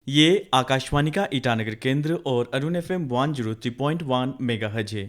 ये आकाशवाणी का ईटानगर केंद्र और अरुण FM 103.1 मेगाहर्ट्ज है।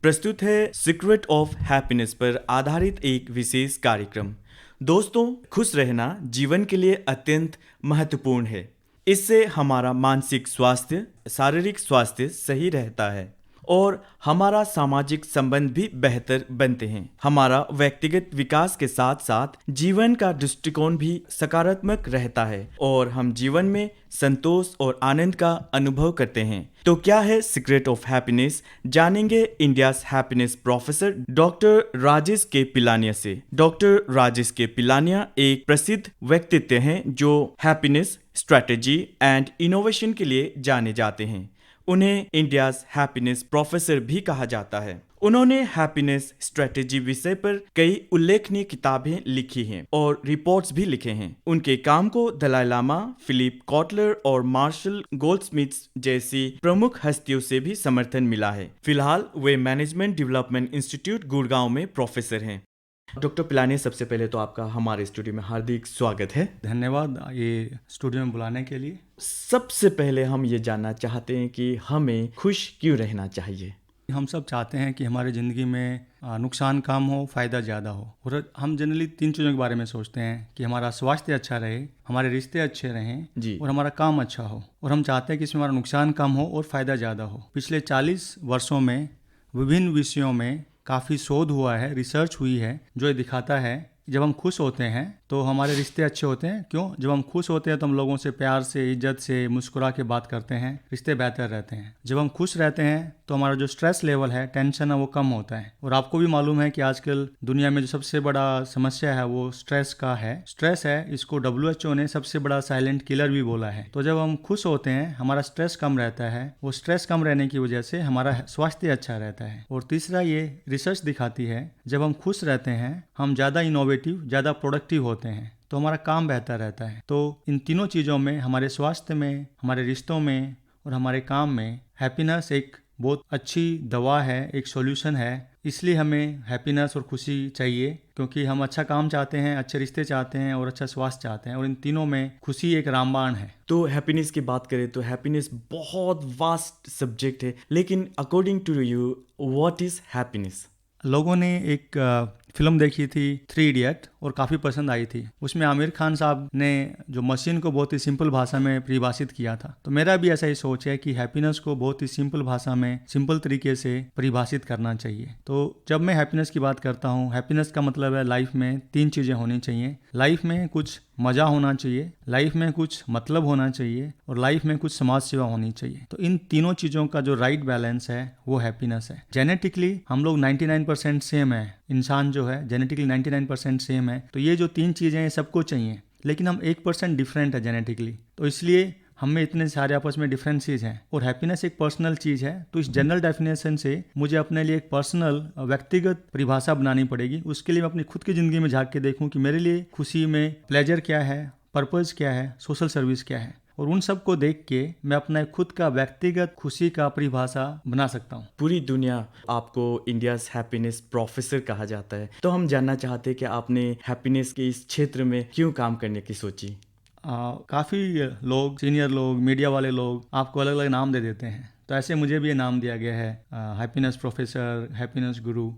प्रस्तुत है सीक्रेट ऑफ हैप्पीनेस पर आधारित एक विशेष कार्यक्रम। दोस्तों, खुश रहना जीवन के लिए अत्यंत महत्वपूर्ण है। इससे हमारा मानसिक स्वास्थ्य, शारीरिक स्वास्थ्य सही रहता है और हमारा सामाजिक संबंध भी बेहतर बनते हैं। हमारा व्यक्तिगत विकास के साथ साथ जीवन का दृष्टिकोण भी सकारात्मक रहता है और हम जीवन में संतोष और आनंद का अनुभव करते हैं। तो क्या है सीक्रेट ऑफ हैप्पीनेस, जानेंगे India's happiness professor doctor Rajesh के पिलानिया से। डॉक्टर राजेश के पिलानिया एक प्रसिद्ध व्यक्तित्व हैं जो हैप्पीनेस स्ट्रेटेजी एंड इनोवेशन के लिए जाने जाते हैं। उन्हें इंडियाज हैप्पीनेस प्रोफेसर भी कहा जाता है। उन्होंने हैप्पीनेस स्ट्रेटेजी विषय पर कई उल्लेखनीय किताबें लिखी हैं और रिपोर्ट्स भी लिखे हैं। उनके काम को दलाई लामा, फिलिप कॉटलर और मार्शल गोल्डस्मिथ जैसी प्रमुख हस्तियों से भी समर्थन मिला है। फिलहाल वे मैनेजमेंट डेवलपमेंट इंस्टीट्यूट गुड़गांव में प्रोफेसर हैं। डॉक्टर पिलानी, सबसे पहले तो आपका हमारे स्टूडियो में हार्दिक स्वागत है। धन्यवाद ये स्टूडियो में बुलाने के लिए। सबसे पहले हम ये जानना चाहते हैं कि हमें खुश क्यों रहना चाहिए। हम सब चाहते हैं कि हमारी ज़िंदगी में नुकसान कम हो, फ़ायदा ज़्यादा हो। और हम जनरली 3 चीज़ों के बारे में सोचते हैं कि हमारा स्वास्थ्य अच्छा रहे, हमारे रिश्ते अच्छे रहें जी। और हमारा काम अच्छा हो। और हम चाहते हैं कि इसमें हमारा नुकसान कम हो और फ़ायदा ज़्यादा हो। पिछले 40 वर्षों में विभिन्न विषयों में काफ़ी शोध हुआ है, रिसर्च हुई है, जो ये दिखाता है जब हम खुश होते हैं तो हमारे रिश्ते अच्छे होते हैं। क्यों? जब हम खुश होते हैं तो हम लोगों से प्यार से, इज्जत से, मुस्कुरा के बात करते हैं, रिश्ते बेहतर रहते हैं। जब हम खुश रहते हैं तो हमारा जो स्ट्रेस लेवल है, टेंशन है, वो कम होता है। और आपको भी मालूम है कि आजकल दुनिया में जो सबसे बड़ा समस्या है वो स्ट्रेस का है। स्ट्रेस है, इसको WHO ने सबसे बड़ा साइलेंट किलर भी बोला है। तो जब हम खुश होते हैं हमारा स्ट्रेस कम रहता है। वो स्ट्रेस कम रहने की वजह से हमारा स्वास्थ्य अच्छा रहता है। और तीसरा, ये रिसर्च दिखाती है जब हम खुश रहते हैं हम ज़्यादा इनोवेटिव, ज़्यादा प्रोडक्टिव होते हैं, तो हमारा काम बेहतर रहता है। तो इन तीनों चीज़ों में, हमारे स्वास्थ्य में, हमारे रिश्तों में और हमारे काम में, हैप्पीनेस एक बहुत अच्छी दवा है, एक सॉल्यूशन है। इसलिए हमें हैप्पीनेस और खुशी चाहिए, क्योंकि हम अच्छा काम चाहते हैं, अच्छे रिश्ते चाहते हैं और अच्छा स्वास्थ्य चाहते हैं। और इन तीनों में खुशी एक रामबाण है। तो हैप्पीनेस की बात करें तो हैप्पीनेस बहुत वास्ट सब्जेक्ट है, लेकिन according to you what is happiness? लोगों ने एक फिल्म देखी थी 3 इडियट और काफ़ी पसंद आई थी। उसमें आमिर खान साहब ने जो मशीन को बहुत ही सिंपल भाषा में परिभाषित किया था। तो मेरा भी ऐसा ही सोच है कि हैप्पीनेस को बहुत ही सिंपल भाषा में, सिंपल तरीके से परिभाषित करना चाहिए। तो जब मैं हैप्पीनेस की बात करता हूँ, हैप्पीनेस का मतलब है लाइफ में 3 चीज़ें होनी चाहिए। लाइफ में कुछ मज़ा होना चाहिए, लाइफ में कुछ मतलब होना चाहिए और लाइफ में कुछ समाज सेवा होनी चाहिए। तो इन तीनों चीज़ों का जो राइट बैलेंस है वो हैप्पीनेस है। जेनेटिकली हम लोग 99% सेम है। इंसान जो है जेनेटिकली 99% सेम है। तो ये जो 3 चीज़ें हैं सबको चाहिए, लेकिन हम 1% डिफरेंट है जेनेटिकली। तो इसलिए हमें इतने सारे आपस में डिफरेंसेस हैं। और हैप्पीनेस एक पर्सनल चीज़ है। तो इस जनरल डेफिनेशन से मुझे अपने लिए एक पर्सनल, व्यक्तिगत परिभाषा बनानी पड़ेगी। उसके लिए मैं अपनी खुद की ज़िंदगी में झांक के देखूं कि मेरे लिए खुशी में प्लेजर क्या है, पर्पज़ क्या है, सोशल सर्विस क्या है। और उन सब को देख के मैं अपना खुद का व्यक्तिगत खुशी का परिभाषा बना सकता हूँ। पूरी दुनिया आपको इंडियाज हैप्पीनेस प्रोफेसर कहा जाता है। तो हम जानना चाहते हैं कि आपने हैप्पीनेस के इस क्षेत्र में क्यों काम करने की सोची? काफ़ी लोग, सीनियर लोग, मीडिया वाले लोग आपको अलग अलग नाम दे देते हैं। तो ऐसे मुझे भी ये नाम दिया गया है, हैप्पीनेस प्रोफेसर, हैप्पीनेस गुरु।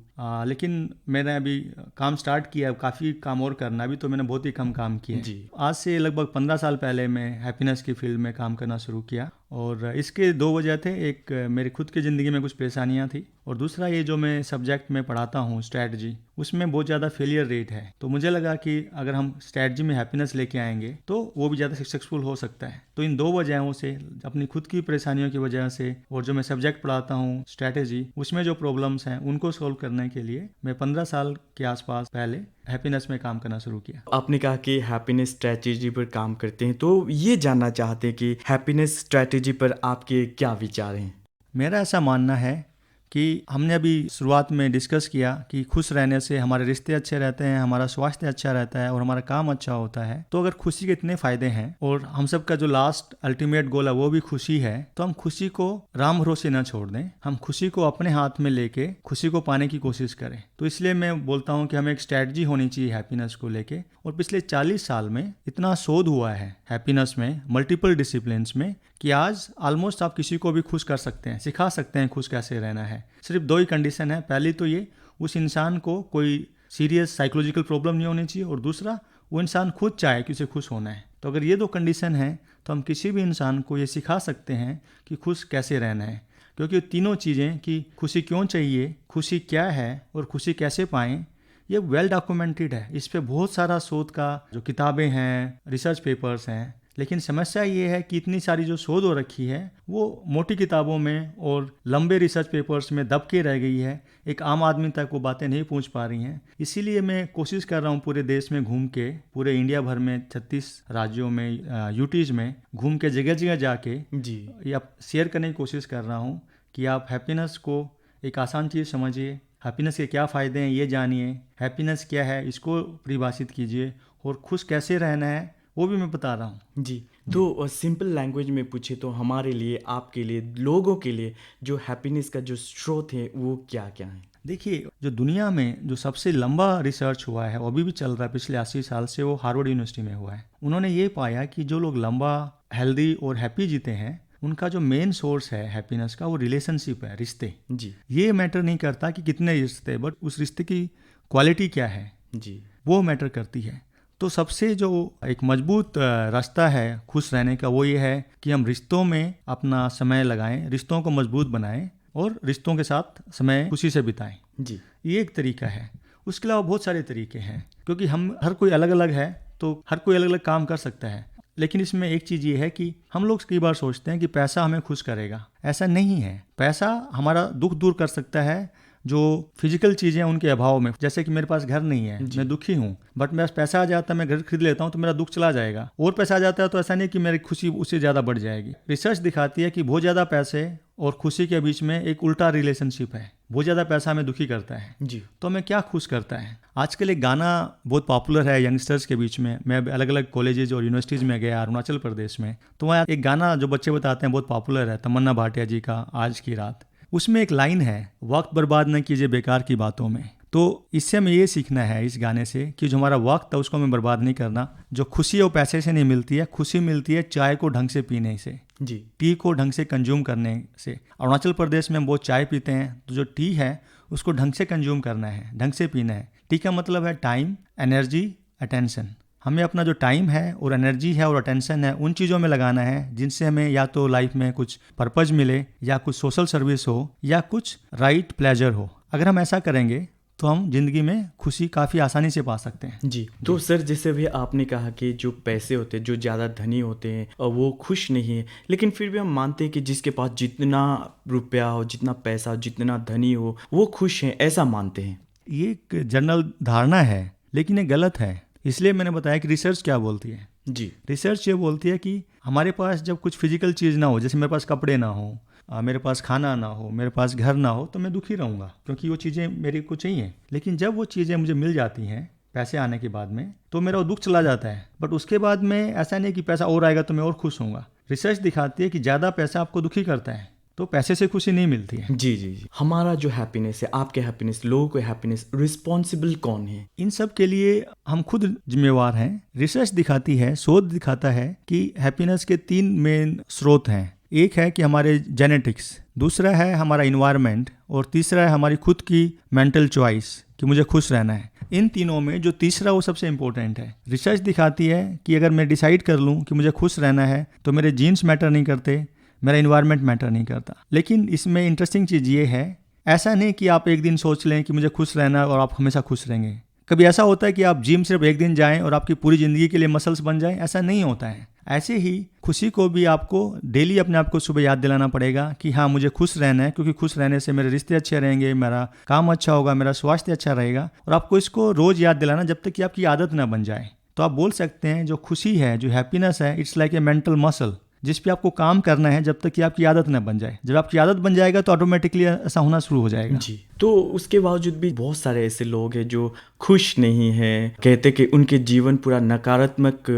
लेकिन मैंने अभी काम स्टार्ट किया, काफ़ी काम और करना। अभी तो मैंने बहुत ही कम काम किया जी। आज से लगभग 15 साल पहले मैं हैप्पीनेस की फील्ड में काम करना शुरू किया। और इसके 2 वजह थे। एक, मेरी खुद की ज़िंदगी में कुछ परेशानियां थी, और दूसरा ये जो मैं सब्जेक्ट में पढ़ाता हूँ स्ट्रैटेजी, उसमें बहुत ज़्यादा फेलियर रेट है। तो मुझे लगा कि अगर हम स्ट्रैटेजी में हैप्पीनेस लेके आएंगे तो वो भी ज़्यादा सक्सेसफुल हो सकता है। तो इन 2 वजहों से, अपनी खुद की परेशानियों की वजह से और जो मैं सब्जेक्ट पढ़ाता हूँ स्ट्रैटेजी, उसमें जो प्रॉब्लम्स हैं उनको सोल्व करने के लिए मैं 15 साल के आसपास पहले हैप्पीनेस में काम करना शुरू किया। आपने कहा कि हैप्पीनेस स्ट्रैटेजी पर काम करते हैं, तो ये जानना चाहते हैं कि हैप्पीनेस स्ट्रैटेजी पर आपके क्या विचार हैं? मेरा ऐसा मानना है कि हमने अभी शुरुआत में डिस्कस किया कि खुश रहने से हमारे रिश्ते अच्छे रहते हैं, हमारा स्वास्थ्य अच्छा रहता है और हमारा काम अच्छा होता है। तो अगर खुशी के इतने फायदे हैं और हम सब का जो लास्ट अल्टीमेट गोल है वो भी खुशी है, तो हम खुशी को राम भरोसे न छोड़ दें, हम खुशी को अपने हाथ में लेके खुशी को पाने की कोशिश करें। तो इसलिए मैं बोलता हूँ कि हमें एक स्ट्रैटेजी होनी चाहिए हैप्पीनेस को लेके। और पिछले 40 साल में इतना शोध हुआ है हैप्पीनेस में, मल्टीपल डिसिप्लिन्स में, कि आज ऑलमोस्ट आप किसी को भी खुश कर सकते हैं, सिखा सकते हैं खुश कैसे रहना है। सिर्फ 2 ही कंडीशन है। पहली तो ये, उस इंसान को कोई सीरियस साइकोलॉजिकल प्रॉब्लम नहीं होनी चाहिए, और दूसरा वो इंसान खुद चाहे कि उसे खुश होना है। तो अगर ये 2 कंडीशन है तो हम किसी भी इंसान को ये सिखा सकते हैं कि खुश कैसे रहना है। क्योंकि तीनों चीज़ें, कि खुशी क्यों चाहिए, खुशी क्या है और खुशी कैसे पाएं, ये वेल डॉक्यूमेंटेड है। इस पे बहुत सारा शोध का जो किताबें हैं, रिसर्च पेपर्स हैं। लेकिन समस्या ये है कि इतनी सारी जो शोध हो रखी है वो मोटी किताबों में और लंबे रिसर्च पेपर्स में दब के रह गई है, एक आम आदमी तक वो बातें नहीं पहुंच पा रही हैं। इसीलिए मैं कोशिश कर रहा हूँ पूरे देश में घूम के, पूरे इंडिया भर में 36 राज्यों में, यूटीज में घूम के जगह जगह जाके जी ये शेयर करने की कोशिश कर रहा हूँ कि आप हैप्पीनेस को एक आसान चीज़ समझिए, हैप्पीनेस के क्या फ़ायदे हैं ये जानिए, हैप्पीनेस क्या है इसको परिभाषित कीजिए, और खुश कैसे रहना है वो भी मैं बता रहा हूँ। जी। तो सिंपल लैंग्वेज में पूछे तो हमारे लिए, आपके लिए, लोगों के लिए जो हैप्पीनेस का जो स्रोत है वो क्या क्या है? देखिए, जो दुनिया में जो सबसे लंबा रिसर्च हुआ है वो अभी भी चल रहा है, पिछले 80 साल से, वो हार्वर्ड यूनिवर्सिटी में हुआ है। उन्होंने ये पाया कि जो लोग लंबा, हेल्दी और हैप्पी जीते हैं, उनका जो मेन सोर्स है हैप्पीनेस का वो रिलेशनशिप है, रिश्ते। जी ये मैटर नहीं करता कि कितने रिश्ते, बट उस रिश्ते की क्वालिटी क्या है जी वो मैटर करती है। तो सबसे जो एक मजबूत रास्ता है खुश रहने का वो ये है कि हम रिश्तों में अपना समय लगाएं, रिश्तों को मजबूत बनाएं और रिश्तों के साथ समय खुशी से बिताएं। जी ये एक तरीका है। उसके अलावा बहुत सारे तरीके हैं, क्योंकि हम हर कोई अलग अलग है, तो हर कोई अलग अलग काम कर सकता है। लेकिन इसमें एक चीज़ ये है कि हम लोग कई बार सोचते हैं कि पैसा हमें खुश करेगा। ऐसा नहीं है। पैसा हमारा दुख दूर कर सकता है, जो फिजिकल चीज़ें उनके अभाव में। जैसे कि मेरे पास घर नहीं है, मैं दुखी हूँ, बट मेरे पास पैसा आ जाता है, मैं घर खरीद लेता हूँ, तो मेरा दुख चला जाएगा। और पैसा आ जाता है तो ऐसा नहीं कि मेरी खुशी उससे ज़्यादा बढ़ जाएगी। रिसर्च दिखाती है कि बहुत ज़्यादा पैसे और खुशी के बीच में एक उल्टा रिलेशनशिप है। बहुत ज़्यादा पैसा हमें दुखी करता है, जी तो हमें क्या खुश करता है। आजकल एक गाना बहुत पॉपुलर है यंगस्टर्स के बीच में। मैं अलग अलग कॉलेजेज और यूनिवर्सिटीज़ में गया अरुणाचल प्रदेश में, तो वहाँ एक गाना जो बच्चे बताते हैं बहुत पॉपुलर है, तमन्ना भाटिया जी का, आज की रात। उसमें एक लाइन है, वक्त बर्बाद न कीजिए बेकार की बातों में। तो इससे हमें ये सीखना है इस गाने से कि जो हमारा वक्त है उसको हमें बर्बाद नहीं करना। जो खुशी है वो पैसे से नहीं मिलती है, खुशी मिलती है चाय को ढंग से पीने से, जी टी को ढंग से कंज्यूम करने से। अरुणाचल प्रदेश में हम बहुत चाय पीते हैं, तो जो टी है उसको ढंग से कंज्यूम करना है, ढंग से पीना है। टी का मतलब है टाइम, एनर्जी, अटेंशन। हमें अपना जो टाइम है और एनर्जी है और अटेंशन है उन चीज़ों में लगाना है जिनसे हमें या तो लाइफ में कुछ पर्पज मिले, या कुछ सोशल सर्विस हो, या कुछ राइट प्लेजर हो। अगर हम ऐसा करेंगे तो हम जिंदगी में खुशी काफ़ी आसानी से पा सकते हैं। जी। तो सर, जैसे भी आपने कहा कि जो पैसे होते हैं, जो ज़्यादा धनी होते हैं, और वो खुश नहीं है, लेकिन फिर भी हम मानते हैं कि जिसके पास जितना रुपया हो, जितना पैसा हो, जितना धनी हो, वो खुश हैं, ऐसा मानते हैं। ये एक जनरल धारणा है, लेकिन ये गलत है। इसलिए मैंने बताया कि रिसर्च क्या बोलती है। जी रिसर्च ये बोलती है कि हमारे पास जब कुछ फिजिकल चीज़ ना हो, जैसे मेरे पास कपड़े ना हो, मेरे पास खाना ना हो, मेरे पास घर ना हो, तो मैं दुखी रहूँगा, क्योंकि वो चीज़ें मेरे को चाहिए। लेकिन जब वो चीज़ें मुझे मिल जाती हैं पैसे आने के बाद में, तो मेरा वो दुख चला जाता है। बट उसके बाद में ऐसा नहीं कि पैसा और आएगा तो मैं और खुश होऊंगा। रिसर्च दिखाती है कि ज़्यादा पैसा आपको दुखी करता है, तो पैसे से खुशी नहीं मिलती है। जी जी जी। हमारा जो हैप्पीनेस है, आपके हैप्पीनेस, लोगों के हैप्पीनेस, रिस्पॉन्सिबल कौन है? इन सब के लिए हम खुद जिम्मेवार हैं। रिसर्च दिखाती है, शोध दिखाता है कि हैप्पीनेस के 3 मेन स्रोत हैं। एक है कि हमारे जेनेटिक्स, दूसरा है हमारा इन्वायरमेंट, और तीसरा है हमारी खुद की मेंटल चॉइस कि मुझे खुश रहना है। इन तीनों में जो तीसरा वो सबसे इंपॉर्टेंट है। रिसर्च दिखाती है कि अगर मैं डिसाइड कर लूँ कि मुझे खुश रहना है, तो मेरे जीन्स मैटर नहीं करते, मेरा इन्वायरमेंट मैटर नहीं करता। लेकिन इसमें इंटरेस्टिंग चीज़ ये है, ऐसा नहीं कि आप एक दिन सोच लें कि मुझे खुश रहना है और आप हमेशा खुश रहेंगे। कभी ऐसा होता है कि आप जिम सिर्फ एक दिन जाएं और आपकी पूरी ज़िंदगी के लिए मसल्स बन जाएं, ऐसा नहीं होता है। ऐसे ही खुशी को भी आपको डेली अपने आप को सुबह याद दिलाना पड़ेगा कि हाँ, मुझे खुश रहना है, क्योंकि खुश रहने से मेरे रिश्ते अच्छे रहेंगे, मेरा काम अच्छा होगा, मेरा स्वास्थ्य अच्छा रहेगा। और आपको इसको रोज़ याद दिलाना जब तक कि आपकी आदत ना बन जाए। तो आप बोल सकते हैं जो खुशी है, जो हैप्पीनेस है, it's like a mental muscle. जिस पे आपको काम करना है जब तक कि आपकी आदत न बन जाए। जब आपकी आदत बन जाएगा तो ऑटोमेटिकली ऐसा होना शुरू हो जाएगा। जी। तो उसके बावजूद भी बहुत सारे ऐसे लोग हैं जो खुश नहीं हैं, कहते कि उनके जीवन पूरा नकारात्मक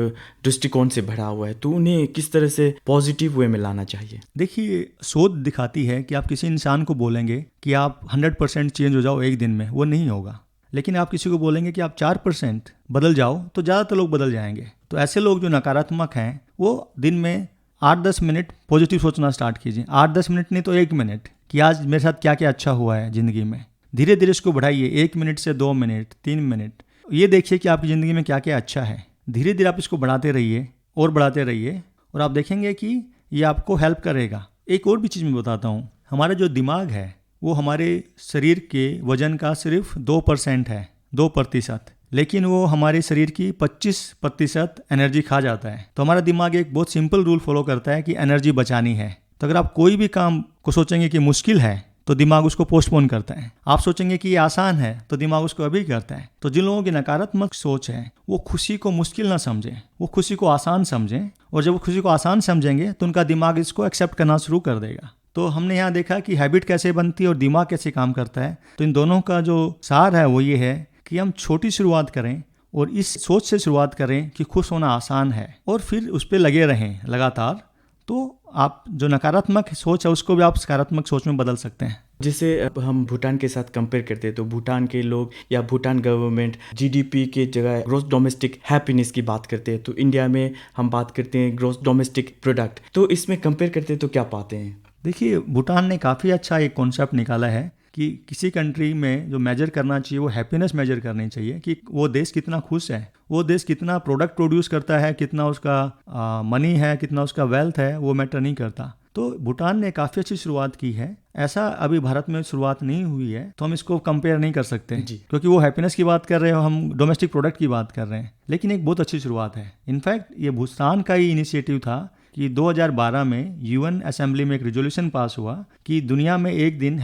दृष्टिकोण से भरा हुआ है, तो उन्हें किस तरह से पॉजिटिव वे में लाना चाहिए? देखिए, शोध दिखाती है कि आप किसी इंसान को बोलेंगे कि आप 100% चेंज हो जाओ एक दिन में, वो नहीं होगा। लेकिन आप किसी को बोलेंगे कि आप 4% बदल जाओ, तो ज़्यादातर लोग बदल जाएंगे। तो ऐसे लोग जो नकारात्मक हैं वो दिन में 8-10 मिनट पॉजिटिव सोचना स्टार्ट कीजिए। 8-10 मिनट नहीं तो 1 मिनट, कि आज मेरे साथ क्या क्या अच्छा हुआ है ज़िंदगी में। धीरे धीरे इसको बढ़ाइए, 1 मिनट से 2 मिनट, 3 मिनट। ये देखिए कि आपकी ज़िंदगी में क्या क्या अच्छा है। धीरे धीरे आप इसको बढ़ाते रहिए और बढ़ाते रहिए, और आप देखेंगे कि ये आपको हेल्प करेगा। एक और भी चीज़ मैं बताता हूँ, हमारा जो दिमाग है वो हमारे शरीर के वजन का सिर्फ 2% है, 2%, लेकिन वो हमारे शरीर की 25% एनर्जी खा जाता है। तो हमारा दिमाग एक बहुत सिंपल रूल फॉलो करता है कि एनर्जी बचानी है। तो अगर आप कोई भी काम को सोचेंगे कि मुश्किल है तो दिमाग उसको पोस्टपोन करता है। आप सोचेंगे कि ये आसान है तो दिमाग उसको अभी करता है। तो जिन लोगों की नकारात्मक सोच है वो खुशी को मुश्किल ना समझें, वो खुशी को आसान समझें, और जब वो खुशी को आसान समझेंगे तो उनका दिमाग इसको एक्सेप्ट करना शुरू कर देगा। तो हमने यहाँ देखा कि हैबिट कैसे बनती है और दिमाग कैसे काम करता है। तो इन दोनों का जो सार है वो ये है कि हम छोटी शुरुआत करें और इस सोच से शुरुआत करें कि खुश होना आसान है, और फिर उस पर लगे रहें लगातार। तो आप जो नकारात्मक सोच है उसको भी आप सकारात्मक सोच में बदल सकते हैं। जैसे अब हम भूटान के साथ कंपेयर करते हैं तो भूटान के लोग या भूटान गवर्नमेंट जीडीपी के जगह ग्रॉस डोमेस्टिक हैप्पीनेस की बात करते हैं, तो इंडिया में हम बात करते हैं ग्रॉस डोमेस्टिक प्रोडक्ट। तो इसमें कंपेयर करते हैं तो क्या पाते हैं? देखिए, भूटान ने काफ़ी अच्छा एक कॉन्सेप्ट निकाला है कि किसी कंट्री में जो मेजर करना चाहिए वो हैप्पीनेस मेजर करनी चाहिए, कि वो देश कितना खुश है, वो देश कितना प्रोडक्ट प्रोड्यूस करता है, कितना उसका मनी है, कितना उसका वेल्थ है, वो मैटर नहीं करता। तो भूटान ने काफ़ी अच्छी शुरुआत की है। ऐसा अभी भारत में शुरुआत नहीं हुई है, तो हम इसको कंपेयर नहीं कर सकते क्योंकि वो हैप्पीनेस की बात कर रहे हो, हम डोमेस्टिक प्रोडक्ट की बात कर रहे हैं। लेकिन एक बहुत अच्छी शुरुआत है। इनफैक्ट ये भूटान का ही इनिशिएटिव था कि 2012 में यूएन असेंबली में एक रेजोल्यूशन पास हुआ कि दुनिया में एक दिन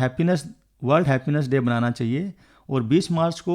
वर्ल्ड हैप्पीनेस डे बनाना चाहिए, और 20 मार्च को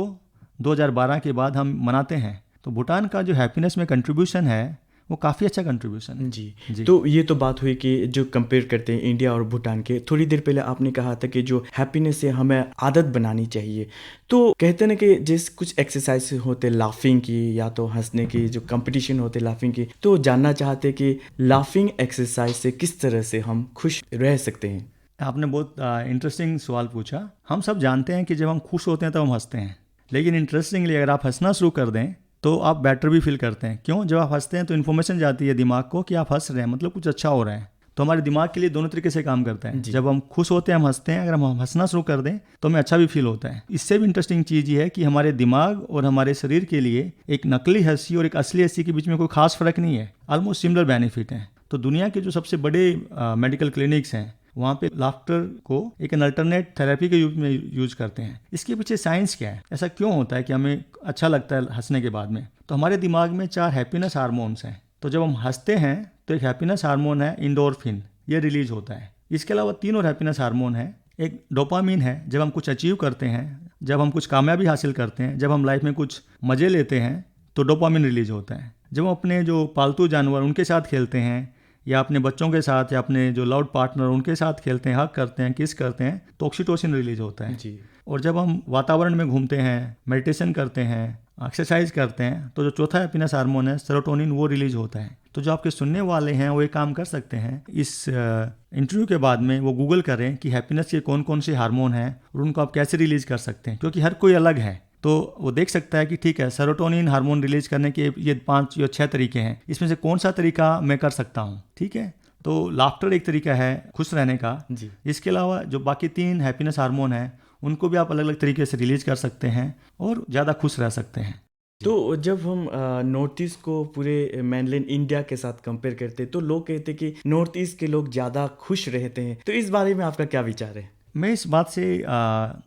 2012 के बाद हम मनाते हैं। तो भूटान का जो हैप्पीनेस में कंट्रीब्यूशन है वो काफ़ी अच्छा कंट्रीब्यूशन है। जी। तो ये तो बात हुई कि जो कंपेयर करते हैं इंडिया और भूटान के। थोड़ी देर पहले आपने कहा था कि जो हैप्पीनेस है हमें आदत बनानी चाहिए। तो कहते हैं ना कि जैसे कुछ एक्सरसाइज होते लाफिंग की या तो हंसने की, जो कंपटीशन होते लाफिंग की, तो जानना चाहते कि लाफिंग एक्सरसाइज से किस तरह से हम खुश रह सकते हैं? आपने बहुत इंटरेस्टिंग सवाल पूछा। हम सब जानते हैं कि जब हम खुश होते हैं तो हम हंसते हैं, लेकिन इंटरेस्टिंगली अगर आप हंसना शुरू कर दें तो आप बेटर भी फील करते हैं। क्यों? जब आप हंसते हैं तो इन्फॉर्मेशन जाती है दिमाग को कि आप हंस रहे हैं, मतलब कुछ अच्छा हो रहा है। तो हमारे दिमाग के लिए दोनों तरीके से काम करता है। जब हम खुश होते हैं हम हंसते हैं, अगर हम हंसना शुरू कर दें तो हमें अच्छा भी फील होता है। इससे भी इंटरेस्टिंग चीज़ ये है कि हमारे दिमाग और हमारे शरीर के लिए एक नकली हंसी और एक असली हंसी के बीच में कोई खास फर्क नहीं है, ऑलमोस्ट सिमिलर बेनिफिट है। तो दुनिया के जो सबसे बड़े मेडिकल क्लिनिक्स हैं वहाँ पे लाफ्टर को एक अल्टरनेट थेरेपी के रूप में यूज करते हैं। इसके पीछे साइंस क्या है, ऐसा क्यों होता है कि हमें अच्छा लगता है हंसने के बाद में? तो हमारे दिमाग में 4 हैप्पीनेस हार्मोन्स हैं। तो जब हम हंसते हैं तो एक हैप्पीनेस हार्मोन है एंडोर्फिन, ये रिलीज होता है। इसके अलावा 3 और हैप्पीनेस हार्मोन है। एक डोपामिन है, जब हम कुछ अचीव करते हैं, जब हम कुछ कामयाबी हासिल करते हैं, जब हम लाइफ में कुछ मज़े लेते हैं तो डोपामिन रिलीज होता है। जब हम अपने जो पालतू जानवर उनके साथ खेलते हैं, या अपने बच्चों के साथ, या अपने जो लव्ड पार्टनर उनके साथ खेलते हैं, हग करते हैं, किस करते हैं, तो ऑक्सीटोसिन रिलीज होता है जी। और जब हम वातावरण में घूमते हैं, मेडिटेशन करते हैं, एक्सरसाइज करते हैं, तो जो चौथा हैप्पीनेस हार्मोन है सेरोटोनिन, वो रिलीज होता है। तो जो आपके सुनने वाले हैं वो एक काम कर सकते हैं, इस इंटरव्यू के बाद में वो गूगल करें कि हैप्पीनेस के कौन कौन से हार्मोन हैं और उनको आप कैसे रिलीज कर सकते हैं, क्योंकि हर कोई अलग है। तो वो देख सकता है कि ठीक है, सेरोटोनिन हार्मोन रिलीज करने के ये 5 या 6 तरीके हैं, इसमें से कौन सा तरीका मैं कर सकता हूँ। ठीक है, तो लाफ्टर एक तरीका है खुश रहने का जी। इसके अलावा जो बाकी 3 हैप्पीनेस हार्मोन हैं उनको भी आप अलग अलग तरीके से रिलीज कर सकते हैं और ज़्यादा खुश रह सकते हैं। तो जब हम नॉर्थ ईस्ट को पूरे मेनलैंड इंडिया के साथ कंपेयर करते हैं तो लोग कहते हैं कि नॉर्थ ईस्ट के लोग ज़्यादा खुश रहते हैं, तो इस बारे में आपका क्या विचार है? मैं इस बात से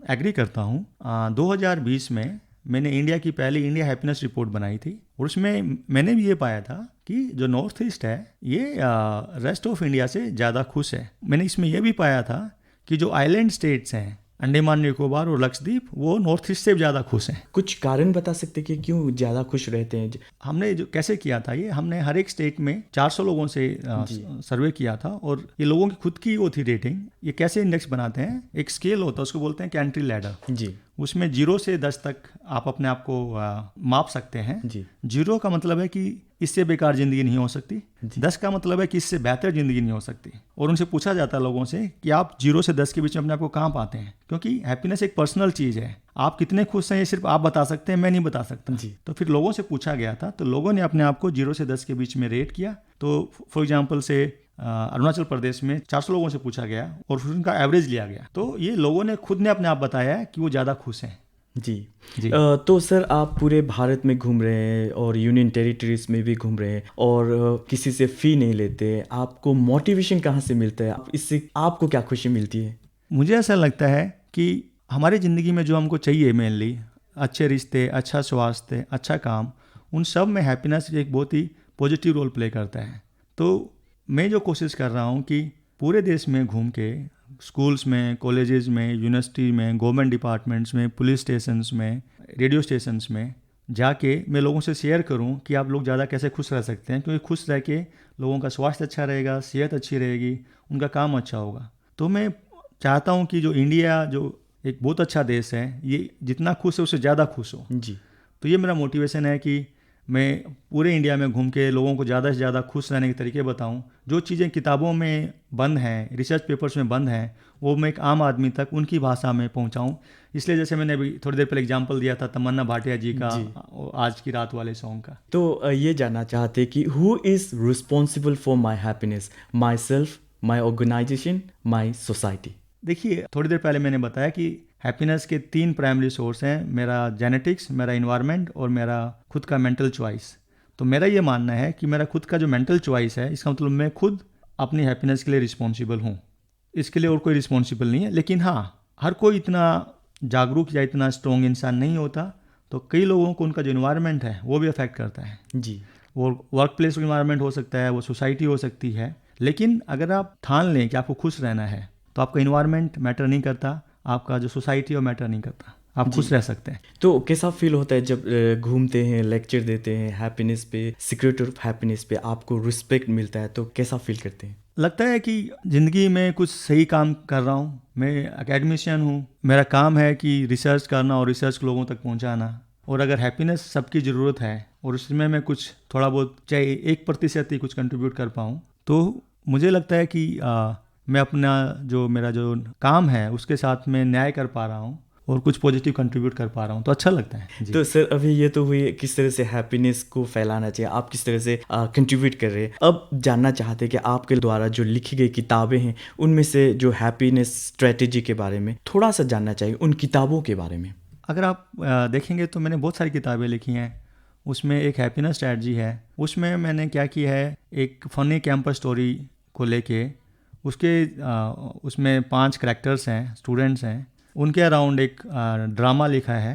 एग्री करता हूँ। 2020 में मैंने इंडिया की पहली इंडिया हैप्पीनेस रिपोर्ट बनाई थी, और उसमें मैंने भी ये पाया था कि जो नॉर्थ ईस्ट है ये रेस्ट ऑफ इंडिया से ज़्यादा खुश है। मैंने इसमें यह भी पाया था कि जो आइलैंड स्टेट्स हैं, अंडमान निकोबार और लक्षद्वीप वो नॉर्थ ईस्ट से ज़्यादा खुश हैं। कुछ कारण बता सकते कि क्यों ज़्यादा खुश रहते हैं? हमने जो कैसे किया था, ये हमने हर एक स्टेट में 400 लोगों से सर्वे किया था, और ये लोगों की खुद की वो थी रेटिंग। ये कैसे इंडेक्स बनाते हैं, एक स्केल होता है, उसको बोलते हैं कैंट्री लैडर जी। उसमें 0 से 10 तक आप अपने आप को माप सकते हैं जी। 0 का मतलब है कि इससे बेकार ज़िंदगी नहीं हो सकती, 10 का मतलब है कि इससे बेहतर ज़िंदगी नहीं हो सकती। और उनसे पूछा जाता है लोगों से कि आप 0 से 10 के बीच में अपने आप को कहाँ पाते हैं, क्योंकि हैप्पीनेस एक पर्सनल चीज़ है। आप कितने खुश हैं ये सिर्फ आप बता सकते हैं, मैं नहीं बता सकता जी। तो फिर लोगों से पूछा गया था, तो लोगों ने अपने आप को 0 से 10 के बीच में रेट किया। तो फॉर एग्जाम्पल से अरुणाचल प्रदेश में 400 लोगों से पूछा गया और फिर उनका एवरेज लिया गया, तो ये लोगों ने खुद ने अपने आप बताया है कि वो ज़्यादा खुश हैं। जी। जी। तो सर आप पूरे भारत में घूम रहे हैं और यूनियन टेरिटरीज में भी घूम रहे हैं और किसी से फ़ी नहीं लेते, आपको मोटिवेशन कहाँ से मिलता है? इससे आपको क्या खुशी मिलती है? मुझे ऐसा लगता है कि हमारी ज़िंदगी में जो हमको चाहिए मेनली अच्छे रिश्ते, अच्छा स्वास्थ्य, अच्छा काम, उन सब में हैप्पीनेस एक बहुत ही पॉजिटिव रोल प्ले करता है। तो मैं जो कोशिश कर रहा हूँ कि पूरे देश में घूम के स्कूल्स में, कॉलेजेस में, यूनिवर्सिटी में, गवर्नमेंट डिपार्टमेंट्स में, पुलिस स्टेशंस में, रेडियो स्टेशंस में जाके मैं लोगों से शेयर करूं कि आप लोग ज़्यादा कैसे खुश रह सकते हैं, क्योंकि खुश रह के लोगों का स्वास्थ्य अच्छा रहेगा, सेहत अच्छी रहेगी, उनका काम अच्छा होगा। तो मैं चाहता हूं कि जो इंडिया जो एक बहुत अच्छा देश है, ये जितना खुश है उससे ज़्यादा खुश हो। जी। तो ये मेरा मोटिवेशन है कि मैं पूरे इंडिया में घूम के लोगों को ज़्यादा से ज़्यादा खुश रहने के तरीके बताऊं। जो चीज़ें किताबों में बंद हैं, रिसर्च पेपर्स में बंद हैं, वो मैं एक आम आदमी तक उनकी भाषा में पहुंचाऊं। इसलिए जैसे मैंने अभी थोड़ी देर पहले एग्जांपल दिया था तमन्ना भाटिया जी का, आज की रात वाले सॉन्ग का। तो ये जानना चाहते कि who is responsible for my happiness, myself, my organisation, my society? देखिए, थोड़ी देर पहले मैंने बताया कि हैप्पीनेस के 3 प्राइमरी सोर्स हैं, मेरा जेनेटिक्स, मेरा इन्वायरमेंट और मेरा खुद का मेंटल चॉइस। तो मेरा ये मानना है कि मेरा खुद का जो मेंटल चॉइस है, इसका मतलब मैं खुद अपनी हैप्पीनेस के लिए रिस्पॉन्सिबल हूँ। इसके लिए और कोई रिस्पॉन्सिबल नहीं है। लेकिन हाँ, हर कोई इतना जागरूक या इतना स्ट्रॉन्ग इंसान नहीं होता, तो कई लोगों को उनका जो इन्वायरमेंट है वो भी अफेक्ट करता है। जी। वो वर्क प्लेस इन्वायरमेंट हो सकता है, वो सोसाइटी हो सकती है। लेकिन अगर आप ठान लें कि आपको खुश रहना है, तो आपका इन्वायरमेंट मैटर नहीं करता, आपका जो सोसाइटी है वो मैटर नहीं करता, आप खुश रह सकते हैं। तो कैसा फील होता है जब घूमते हैं, लेक्चर देते हैं हैप्पीनेस पे, सीक्रेट ऑफ हैप्पीनेस पे, आपको रिस्पेक्ट मिलता है, तो कैसा फील करते हैं? लगता है कि ज़िंदगी में कुछ सही काम कर रहा हूँ। मैं एकेडमिशियन हूँ, मेरा काम है कि रिसर्च करना और रिसर्च को लोगों तक पहुँचाना। और अगर हैप्पीनेस सबकी ज़रूरत है और उसमें मैं कुछ थोड़ा बहुत चाहे 1% ही कुछ कंट्रीब्यूट कर पाऊँ, तो मुझे लगता है कि मैं अपना जो मेरा जो काम है उसके साथ में न्याय कर पा रहा हूँ और कुछ पॉजिटिव कंट्रीब्यूट कर पा रहा हूँ, तो अच्छा लगता है जी। तो सर अभी ये तो हुई किस तरह से हैप्पीनेस को फैलाना चाहिए, आप किस तरह से कंट्रीब्यूट कर रहे हैं। अब जानना चाहते हैं कि आपके द्वारा जो लिखी गई किताबें हैं, उनमें से जो हैप्पीनेस स्ट्रेटेजी के बारे में थोड़ा सा जानना चाहिए, उन किताबों के बारे में। अगर आप देखेंगे तो मैंने बहुत सारी किताबें लिखी हैं। उसमें एक हैप्पीनेस स्ट्रेटजी है, उसमें मैंने क्या किया है, एक फ़नी कैंपस स्टोरी को लेके उसमें 5 कैरेक्टर्स हैं, स्टूडेंट्स हैं, उनके अराउंड एक ड्रामा लिखा है।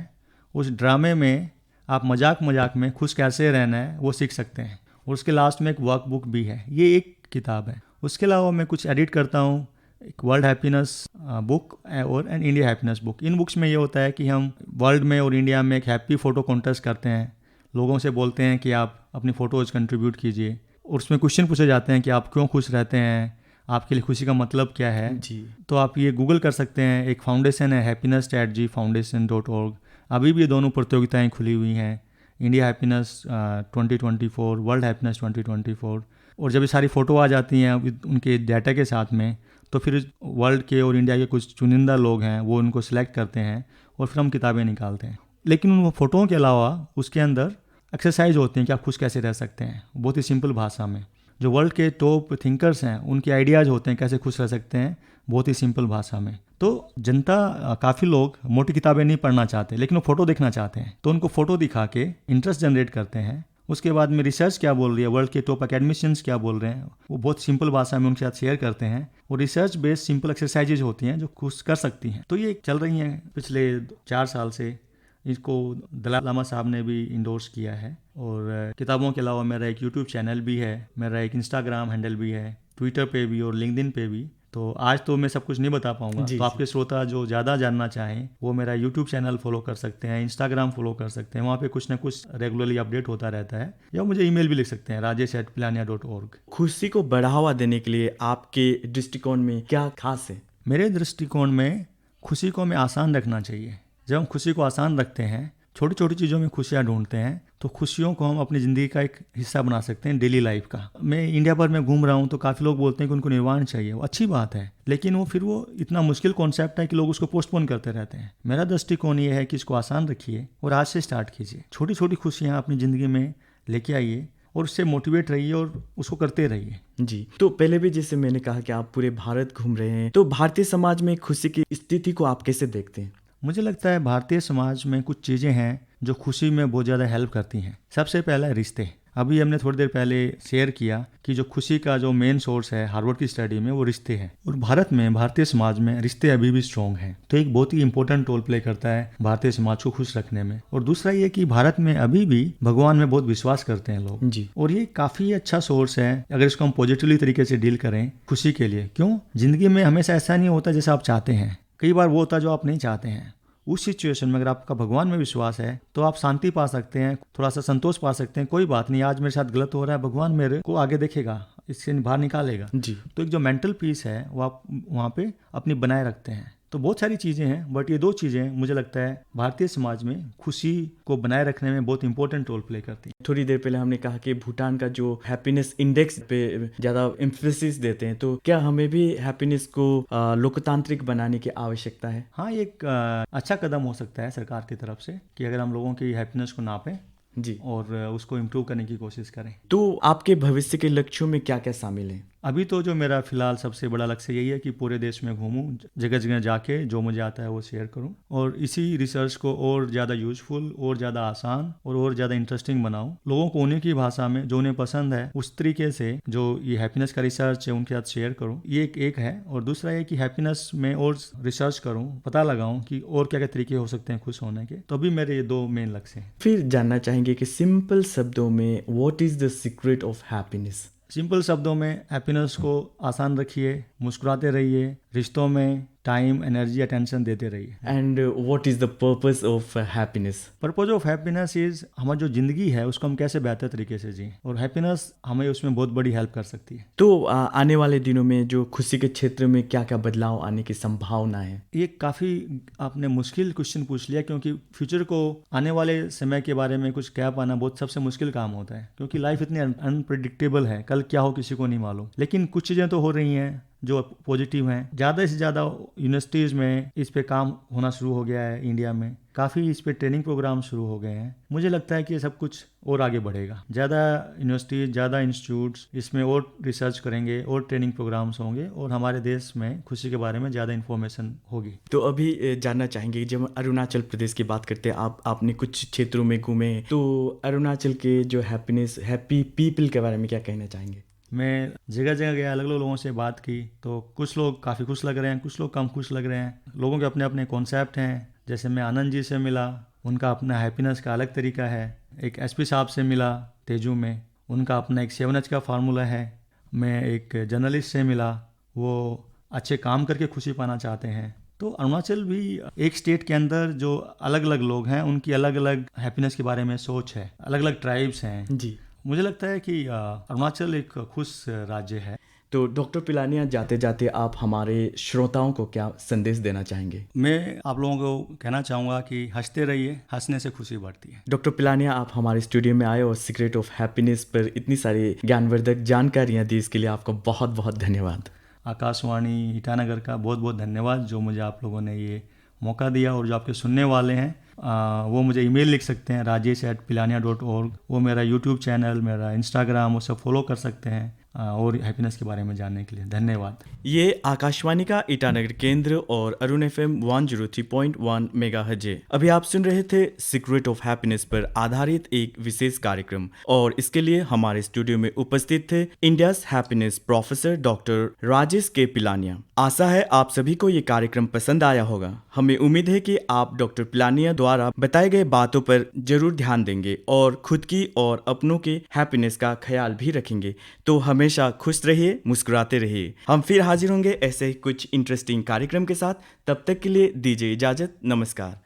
उस ड्रामे में आप मजाक मजाक में खुश कैसे रहना है वो सीख सकते हैं। और उसके लास्ट में एक वर्क बुक भी है। ये एक किताब है। उसके अलावा मैं कुछ एडिट करता हूँ, एक वर्ल्ड हैप्पीनेस बुक और एन इंडिया हैप्पीनेस बुक। इन बुक्स में ये होता है कि हम वर्ल्ड में और इंडिया में एक हैप्पी फ़ोटो कॉन्टेस्ट करते हैं। लोगों से बोलते हैं कि आप अपनी फ़ोटोज़ कंट्रीब्यूट कीजिए और उसमें क्वेश्चन पूछे जाते हैं कि आप क्यों खुश रहते हैं, आपके लिए खुशी का मतलब क्या है जी। तो आप ये गूगल कर सकते हैं। एक फाउंडेशन है हैप्पीनेस स्ट्रेटजी foundation.org। अभी भी ये दोनों प्रतियोगिताएं खुली हुई हैं, इंडिया हैप्पीनेस 2024, वर्ल्ड हैप्पीनेस 2024। और जब ये सारी फ़ोटो आ जाती हैं उनके डाटा के साथ में, तो फिर वर्ल्ड के और इंडिया के कुछ चुनिंदा लोग हैं वो उनको सिलेक्ट करते हैं और फिर हम किताबें निकालते हैं। लेकिन उन फ़ोटोओं के अलावा उसके अंदर एक्सरसाइज होती हैं कि आप खुश कैसे रह सकते हैं, बहुत ही सिंपल भाषा में। जो वर्ल्ड के टॉप थिंकर्स हैं उनके आइडियाज़ होते हैं कैसे खुश रह सकते हैं, बहुत ही सिंपल भाषा में। तो जनता, काफ़ी लोग मोटी किताबें नहीं पढ़ना चाहते, लेकिन वो फ़ोटो देखना चाहते हैं, तो उनको फ़ोटो दिखा के इंटरेस्ट जनरेट करते हैं। उसके बाद में रिसर्च क्या बोल रही है, वर्ल्ड के टॉप एकेडमिशियंस क्या बोल रहे हैं, वो बहुत सिंपल भाषा में उनके साथ शेयर करते हैं। और रिसर्च बेस्ड सिंपल एक्सरसाइजेज होती हैं जो खुश कर सकती हैं। तो ये चल रही हैं पिछले 4 साल से। इसको दलाई लामा साहब ने भी इंडोर्स किया है। और किताबों के अलावा मेरा एक यूट्यूब चैनल भी है, मेरा एक इंस्टाग्राम हैंडल भी है, ट्विटर पे भी और लिंक्डइन पे भी। तो आज तो मैं सब कुछ नहीं बता पाऊंगा। जी, तो आपके श्रोता जो ज़्यादा जानना चाहें वो मेरा यूट्यूब चैनल फॉलो कर सकते हैं, इंस्टाग्राम फॉलो कर सकते हैं, वहाँ पे कुछ ना कुछ रेगुलरली अपडेट होता रहता है, या मुझे ईमेल भी लिख सकते हैं rajesh@pilania.org। खुशी को बढ़ावा देने के लिए आपके दृष्टिकोण में क्या खास है? मेरे दृष्टिकोण में खुशी को हमें आसान रखना चाहिए। जब हम खुशी को आसान रखते हैं, छोटी छोटी चीज़ों में खुशियाँ ढूंढते हैं, तो खुशियों को हम अपनी ज़िंदगी का एक हिस्सा बना सकते हैं, डेली लाइफ का। मैं इंडिया भर में घूम रहा हूँ तो काफ़ी लोग बोलते हैं कि उनको निर्वाण चाहिए, वो अच्छी बात है, लेकिन वो इतना मुश्किल कॉन्सेप्ट है कि लोग उसको पोस्टपोन करते रहते हैं। मेरा दृष्टिकोण ये है कि इसको आसान रखिए और आज से स्टार्ट कीजिए। छोटी छोटी खुशियाँ अपनी ज़िंदगी में लेके आइए और उससे मोटिवेट रहिए और उसको करते रहिए। जी, तो पहले भी जैसे मैंने कहा कि आप पूरे भारत घूम रहे हैं, तो भारतीय समाज में खुशी की स्थिति को आप कैसे देखते हैं? मुझे लगता है भारतीय समाज में कुछ चीज़ें हैं जो खुशी में बहुत ज़्यादा हेल्प करती हैं। सबसे पहला है रिश्ते। अभी हमने थोड़ी देर पहले शेयर किया कि जो खुशी का जो मेन सोर्स है हार्वर्ड की स्टडी में, वो रिश्ते हैं। और भारत में, भारतीय समाज में रिश्ते अभी भी स्ट्रॉन्ग हैं, तो एक बहुत ही इंपॉर्टेंट रोल प्ले करता है भारतीय समाज को खुश रखने में। और दूसरा ये कि भारत में अभी भी भगवान में बहुत विश्वास करते हैं लोग जी। और ये काफ़ी अच्छा सोर्स है अगर इसको हम पॉजिटिवली तरीके से डील करें खुशी के लिए। क्यों? जिंदगी में हमेशा ऐसा नहीं होता जैसा आप चाहते हैं, कई बार वो होता जो आप नहीं चाहते हैं। उस सिचुएशन में अगर आपका भगवान में विश्वास है तो आप शांति पा सकते हैं, थोड़ा सा संतोष पा सकते हैं। कोई बात नहीं, आज मेरे साथ गलत हो रहा है, भगवान मेरे को आगे देखेगा, इससे बाहर निकालेगा। जी। तो एक जो मेंटल पीस है वो आप वहाँ पे अपनी बनाए रखते हैं। तो बहुत सारी चीज़ें हैं, बट ये दो चीज़ें मुझे लगता है भारतीय समाज में खुशी को बनाए रखने में बहुत इंपॉर्टेंट रोल प्ले करती हैं। थोड़ी देर पहले हमने कहा कि भूटान का जो हैप्पीनेस इंडेक्स पे ज़्यादा एम्फेसिस देते हैं, तो क्या हमें भी हैप्पीनेस को लोकतांत्रिक बनाने की आवश्यकता है? हाँ, ये एक अच्छा कदम हो सकता है सरकार की तरफ से कि अगर हम लोगों की हैप्पीनेस को नापें जी। और उसको इम्प्रूव करने की कोशिश करें। तो आपके भविष्य के लक्ष्यों में क्या क्या शामिल है? अभी तो जो मेरा फिलहाल सबसे बड़ा लक्ष्य यही है कि पूरे देश में घूमूं, जगह जगह जाके जो मुझे आता है वो शेयर करूं और इसी रिसर्च को और ज़्यादा यूजफुल और ज़्यादा आसान और ज़्यादा इंटरेस्टिंग बनाऊं। लोगों को उन्हीं की भाषा में जो उन्हें पसंद है उस तरीके से जो ये हैप्पीनेस का रिसर्च है उनके साथ शेयर करूँ। ये एक है। और दूसरा ये कि हैप्पीनेस में और रिसर्च करूँ, पता लगाऊँ कि और क्या क्या तरीके हो सकते हैं खुश होने के। तो अभी मेरे ये दो मेन लक्ष्य हैं। फिर जानना चाहेंगे कि सिंपल शब्दों में what is the secret of happiness? Simple शब्दों में हैप्पीनेस को आसान रखिए, मुस्कुराते रहिए, रिश्तों में टाइम, एनर्जी, अटेंशन देते रहिए। And what is the purpose of happiness? Purpose of happiness is हमारी जो जिंदगी है उसको हम कैसे बेहतर तरीके से जिएं, और हैप्पीनेस हमें उसमें बहुत बड़ी हेल्प कर सकती है। तो आने वाले दिनों में जो खुशी के क्षेत्र में क्या क्या बदलाव आने की संभावना है? ये काफ़ी आपने मुश्किल क्वेश्चन पूछ लिया, क्योंकि फ्यूचर को, आने वाले समय के बारे में कुछ कह पाना बहुत सबसे मुश्किल काम होता है, क्योंकि लाइफ इतनी अनप्रिडिक्टेबल है, कल क्या हो किसी को नहीं मालूम। लेकिन कुछ चीज़ें तो हो रही हैं जो पॉजिटिव हैं। ज़्यादा से ज़्यादा यूनिवर्सिटीज़ में इस पे काम होना शुरू हो गया है। इंडिया में काफ़ी इस पे ट्रेनिंग प्रोग्राम शुरू हो गए हैं। मुझे लगता है कि ये सब कुछ और आगे बढ़ेगा। ज़्यादा यूनिवर्सिटीज़, ज़्यादा इंस्टीट्यूट्स इसमें और रिसर्च करेंगे और ट्रेनिंग प्रोग्राम्स होंगे और हमारे देश में खुशी के बारे में ज़्यादा इन्फॉर्मेशन होगी। तो अभी जानना चाहेंगे, जब अरुणाचल प्रदेश की बात करते हैं, आपने कुछ क्षेत्रों में घूमे, तो अरुणाचल के जो हैप्पी पीपल के बारे में क्या कहना चाहेंगे? मैं जगह जगह गया, अलग अलग लोगों से बात की, तो कुछ लोग काफ़ी खुश लग रहे हैं, कुछ लोग कम खुश लग रहे हैं। लोगों के अपने अपने कॉन्सेप्ट हैं। जैसे मैं आनंद जी से मिला, उनका अपना हैप्पीनेस का अलग तरीका है। एक एसपी साहब से मिला तेजू में, उनका अपना एक 7H का फार्मूला है। मैं एक जर्नलिस्ट से मिला, वो अच्छे काम करके खुशी पाना चाहते हैं। तो अरुणाचल भी एक स्टेट के अंदर जो अलग अलग लोग हैं उनकी अलग अलग हैप्पीनेस के बारे में सोच है, अलग अलग ट्राइब्स हैं। जी। मुझे लगता है कि अरुणाचल एक खुश राज्य है। तो डॉक्टर पिलानिया, जाते जाते आप हमारे श्रोताओं को क्या संदेश देना चाहेंगे? मैं आप लोगों को कहना चाहूँगा कि हंसते रहिए, हंसने से खुशी बढ़ती है। डॉक्टर पिलानिया, आप हमारे स्टूडियो में आए और सीक्रेट ऑफ हैप्पीनेस पर इतनी सारी ज्ञानवर्धक जानकारियाँ दी, इसके लिए आपका बहुत बहुत धन्यवाद। आकाशवाणी ईटानगर का बहुत बहुत धन्यवाद जो मुझे आप लोगों ने ये मौका दिया। और जो आपके सुनने वाले हैं वो मुझे ईमेल लिख सकते हैं rajesh@pilania.org। वो मेरा यूट्यूब चैनल, मेरा इंस्टाग्राम, वो सब फॉलो कर सकते हैं और हैप्पीनेस के बारे में जानने के लिए धन्यवाद। ये आकाशवाणी का ईटानगर केंद्र और अरुण FM 103.1 मेगाहर्ट्ज है। अभी आप सुन रहे थे सीक्रेट ऑफ हैप्पीनेस पर आधारित एक विशेष कार्यक्रम, और इसके लिए हमारे स्टूडियो में उपस्थित थे India's happiness professor doctor Rajesh के पिलानिया। आशा है आप सभी को ये कार्यक्रम पसंद आया होगा। हमें उम्मीद है कि आप डॉक्टर पिलानिया द्वारा बताए गए बातों पर जरूर ध्यान देंगे और खुद की और अपनों के हैप्पीनेस का ख्याल भी रखेंगे। तो हमें हमेशा खुश रहिए, मुस्कुराते रहिए। हम फिर हाजिर होंगे ऐसे ही कुछ इंटरेस्टिंग कार्यक्रम के साथ। तब तक के लिए दीजिए इजाजत। नमस्कार।